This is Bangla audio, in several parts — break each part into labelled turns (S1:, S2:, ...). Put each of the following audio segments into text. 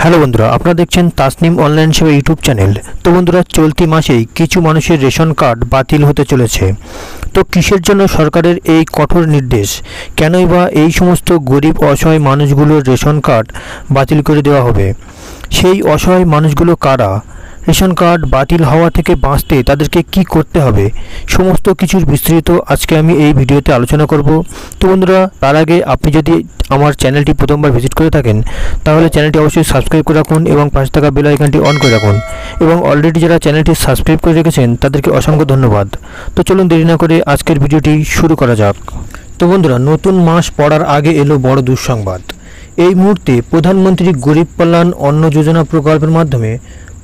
S1: হ্যালো বন্ধুরা, আপনারা দেখছেন তাসনিম অনলাইন সেবা ইউটিউব চ্যানেল। তো বন্ধুরা, চলতি মাসেই কিছু মানুষের রেশন কার্ড বাতিল হতে চলেছে। তো কিসের জন্য সরকারের এই কঠোর নির্দেশ? কেনই বা এই সমস্ত গরিব অসহায় মানুষগুলোর রেশন কার্ড বাতিল করে দেওয়া হবে? সেই অসহায় মানুষগুলো কারা? রেশন কার্ড বাতিল হওয়া থেকে বাঁচতে তাদেরকে কি করতে হবে? সমস্ত কিছুর বিস্তারিত আজকে আমি এই ভিডিওতে আলোচনা করব। তো বন্ধুরা, তার আগে আপনি যদি আমার চ্যানেলটি প্রথমবার ভিজিট করে থাকেন তাহলে চ্যানেলটি অবশ্যই সাবস্ক্রাইব করে রাখুন এবং পাশে থাকা বেল আইকনটি অন করে রাখুন। এবং অলরেডি যারা চ্যানেলটি সাবস্ক্রাইব করে রেখেছেন তাদেরকে অসংখ্য ধন্যবাদ। তো চলুন দেরি না করে আজকের ভিডিওটি শুরু করা যাক। তো বন্ধুরা, নতুন মাস পড়ার আগে এলো বড় দুঃসংবাদ। এই মুহূর্তে প্রধানমন্ত্রী গরিব কল্যাণ অন্ন যোজনা প্রকল্পের মাধ্যমে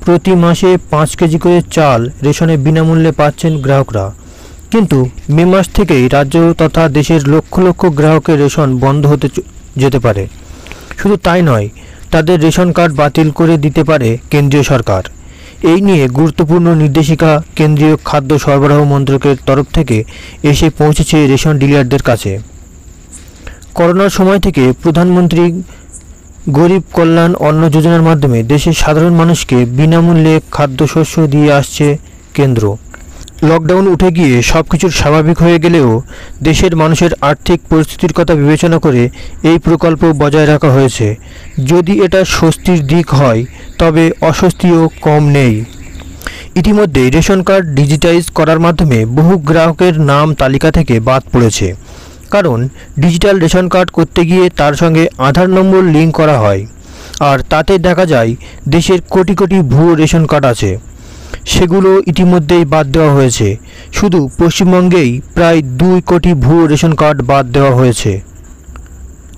S1: প্রতি মাসে 5 কেজি করে চাল রেশনে বিনামূল্যে পাচ্ছেন গ্রাহকরা। কিন্তু মে মাস থেকেই রাজ্য তথা দেশের লক্ষ লক্ষ গ্রাহকের রেশন বন্ধ হতে যেতে পারে। শুধু তাই নয়, তাদের রেশন কার্ড বাতিল করে দিতে পারে কেন্দ্রীয় সরকার। এই নিয়ে গুরুত্বপূর্ণ নির্দেশিকা কেন্দ্রীয় খাদ্য সরবরাহ মন্ত্রকের তরফ থেকে এসে পৌঁছেছে রেশন ডিলারদের কাছে। করোনার সময় থেকে প্রধানমন্ত্রী গরিব কল্যাণ অন্ন যোজনার মাধ্যমে দেশের সাধারণ মানুষকে বিনামূল্যে খাদ্যশস্য দিয়ে আসছে কেন্দ্র। লকডাউন উঠে গিয়ে সব কিছুর স্বাভাবিক হয়ে গেলেও দেশের মানুষের আর্থিক পরিস্থিতির কথা বিবেচনা করে এই প্রকল্প বজায় রাখা হয়েছে। যদি এটা স্বস্তির দিক হয় তবে অস্বস্তিও কম নেই। ইতিমধ্যে রেশন কার্ড ডিজিটাইজ করার মাধ্যমে বহু গ্রাহকের নাম তালিকা থেকে বাদ পড়েছে। কারণ ডিজিটাল রেশন কার্ড করতে গিয়ে তার সঙ্গে আধার নম্বর লিঙ্ক করা হয়, আর তাতে দেখা যায় দেশের কোটি কোটি ভুয়ো রেশন কার্ড আছে। সেগুলো ইতিমধ্যেই বাদ দেওয়া হয়েছে। শুধু পশ্চিমবঙ্গেই প্রায় 2 কোটি ভুয়ো রেশন কার্ড বাদ দেওয়া হয়েছে।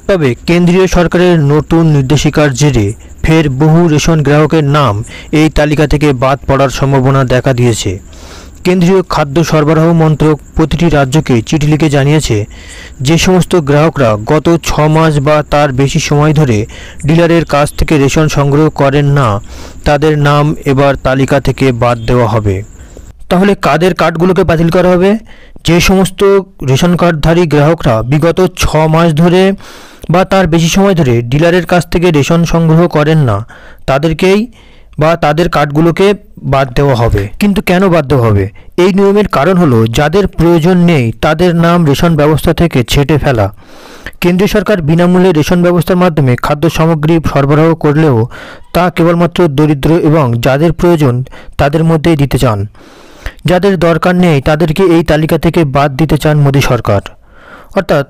S1: তবে কেন্দ্রীয় সরকারের নতুন নির্দেশিকার জেরে ফের বহু রেশন গ্রাহকের নাম এই তালিকা থেকে বাদ পড়ার সম্ভাবনা দেখা দিয়েছে। কেন্দ্রীয় খাদ্য সরবরাহ মন্ত্রক প্রতিটি রাজ্যকে চিঠি লিখে জানিয়েছে, যে সমস্ত গ্রাহকরা গত 6 মাস বা তার বেশি সময় ধরে ডিলারের কাছ থেকে রেশন সংগ্রহ করেন না, তাদের নাম এবার তালিকা থেকে বাদ দেওয়া হবে। তাহলে কাদের কার্ডগুলোকে বাতিল করা হবে? যে সমস্ত রেশন কার্ডধারী গ্রাহকরা বিগত 6 মাস ধরে বা তার বেশি সময় ধরে ডিলারের কাছ থেকে রেশন সংগ্রহ করেন না, তাদেরকেই বা তাদের কার্ডগুলোকে বাদ দেওয়া হবে। কিন্তু কেন বাদ দেওয়া হবে? এই নিয়মের কারণ হলো, যাদের প্রয়োজন নেই তাদের নাম রেশন ব্যবস্থা থেকে ছেঁটে ফেলা। কেন্দ্রীয় সরকার বিনামূল্যে রেশন ব্যবস্থার মাধ্যমে খাদ্য সামগ্রী সরবরাহ করলেও তা কেবলমাত্র দরিদ্র এবং যাদের প্রয়োজন তাদের মধ্যেই দিতে চান। যাদের দরকার নেই তাদেরকে এই তালিকা থেকে বাদ দিতে চান মোদী সরকার। অর্থাৎ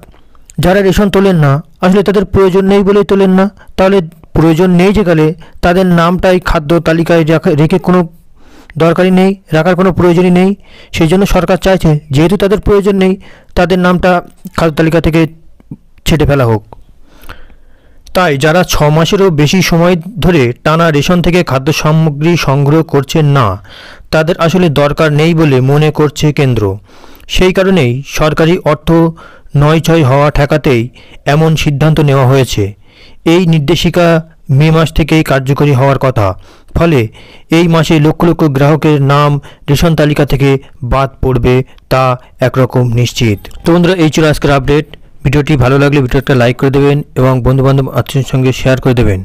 S1: যারা রেশন তোলেন না, আসলে তাদের প্রয়োজন নেই বলেই তোলেন না। তাহলে প্রয়োজন নেই যেকালে তাদের নামটাই খাদ্য তালিকায় রেখে কোনো দরকারই নেই, রাখার কোনো প্রয়োজনই নেই। সেই জন্য সরকার চাইছে, যেহেতু তাদের প্রয়োজন নেই, তাদের নামটা খাদ্য তালিকা থেকে ছেঁটে ফেলা হোক। তাই যারা 6 মাসেরও বেশি সময় ধরে টানা রেশন থেকে খাদ্য সামগ্রী সংগ্রহ করছেন না, তাদের আসলে দরকার নেই বলে মনে করছে কেন্দ্র। সেই কারণেই সরকারি অর্থ নয়ছয় হওয়া ঠেকাতেই এমন সিদ্ধান্ত নেওয়া হয়েছে। এই নির্দেশিকা মে মাস থেকেই কার্যকরী হওয়ার কথা। ফলে এই মাসে লক্ষ লক্ষ গ্রাহকের নাম রেশন তালিকা থেকে বাদ পড়বে, তা একরকম নিশ্চিত। তো বন্ধুরা, এই ছিল আজকের আপডেট। ভিডিওটি ভালো লাগলে ভিডিওটা লাইক করে দেবেন এবং বন্ধুবান্ধব আত্মীয়ের সঙ্গে শেয়ার করে দেবেন।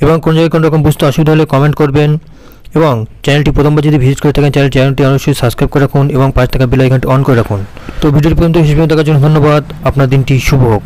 S1: এবং কোনো জায়গায় কোনো রকম বুঝতে অসুবিধা হলে কমেন্ট করবেন। এবং চ্যানেলটি প্রথমবার যদি ভিজিট করে থাকেন চ্যানেলটি অবশ্যই সাবস্ক্রাইব করে রাখুন এবং পাশে থাকা বেল আইকনটি অন করে রাখুন। তো ভিডিওটি পর্যন্ত শেষ পর্যন্ত দেখার জন্য ধন্যবাদ। আপনার দিনটি শুভ হোক।